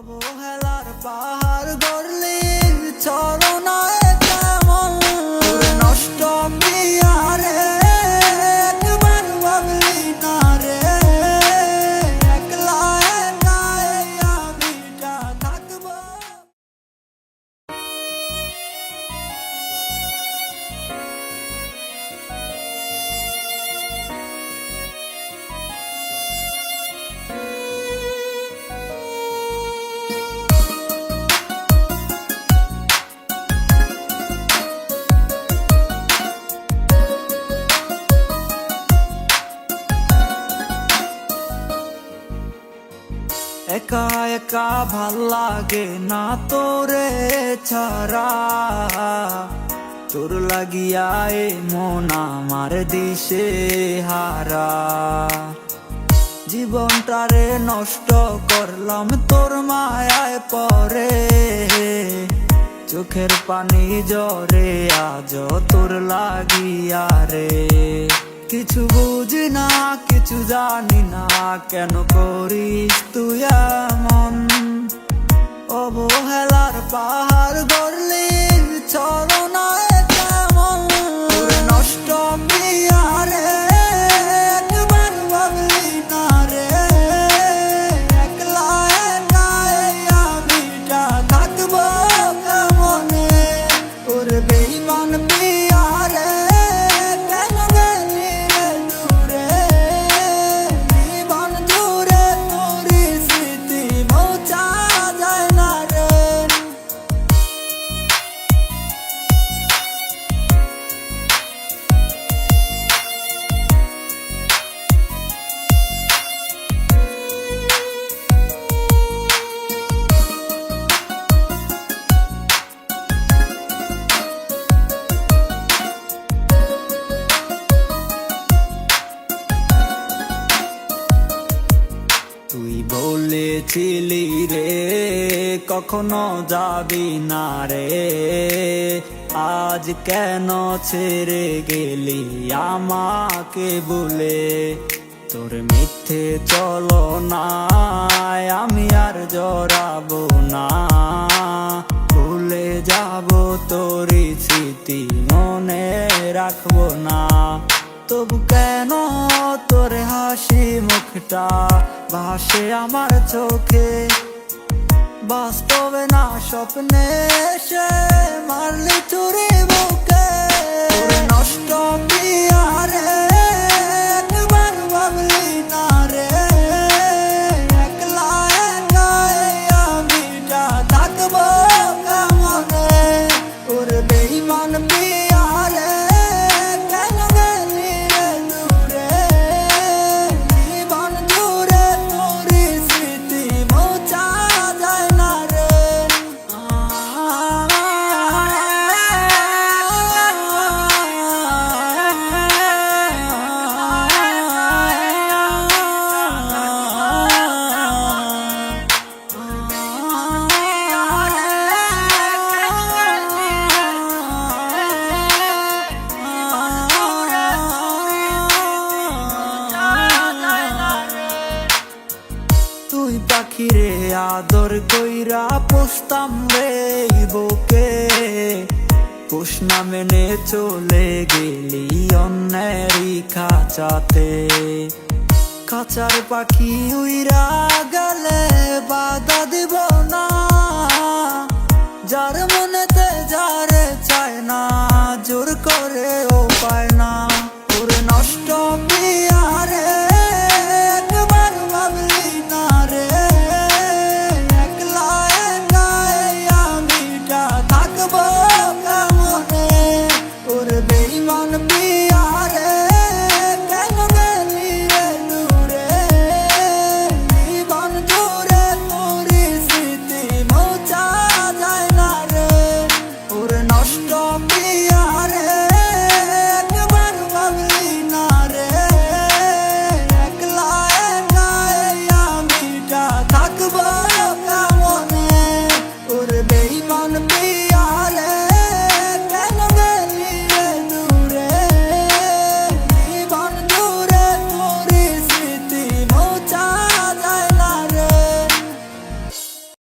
অবহেলার পাহাড় গড়লি চরণায় কেমন নষ্ট মিয়ারে একবার ভাবলি না রে একলা একাই আমিটা থাকবো। একা একা ভাল লাগে না তোরে ছাড়া, তোর লাগিয়া এ মন আমার দিশে হারা। জীবনটারে নষ্ট করলাম তোর মায়ায় পরে, চোখের পানি জরে আজ তোর লাগিয়া রে। কিছু বুঝি না কিছু জানি না কেন করিস তুই এমন, অবহেলার পাহাড় গড়লি চরণায় কেমন নষ্ট মিয়ারে একবার ভাবলি না রে একলা একাই আমিটা থাকবো কেমনে। তোর বেঈমান মিয়ারে তুই বলেছিলি রে কখনো যাবি না রে, আজ কেন ছেড়ে গেলি আমাকে বলে। তোর মিথ্যে চলো না আমি আর জড়াবো না, ভুলে যাবো তোর স্মৃতি মনে রাখবো না। তবু কেন তোর হাসি মুখটা ভাসে আমার চোখে, বাস্তবে না স্বপ্নে এসে মারলি চুরি বুকে। নষ্ট মিয়ারে একবার ভাবলি না রে একলা একাই আমিটা থাকবো কেমনে। তোর বেঈমান মিয়ারে পাখিরে আদর কইরা পুষতাম রে বুকে, পোষ না মেনে চলে গেলি অন্যেরই খাঁচাতে। খাঁচার পাখি উইরা গেলে বাধা দিব না, যার মনেতে যারে চায় না জোর করে ও পায় না। তোর নষ্ট মিয়ারে একবার ভাবলি না রে একলা একাই আমিটা থাকবো কেমনে। তোর বেঈমান মিয়ারে কেন গেলি রে দূরে, জীবন জুড়ে তোর স্মৃতি মোছা যায় না রে। তোর নষ্ট মিয়ারে একবার ভাবলি না রে একলা একাই আমিটা থাকবো।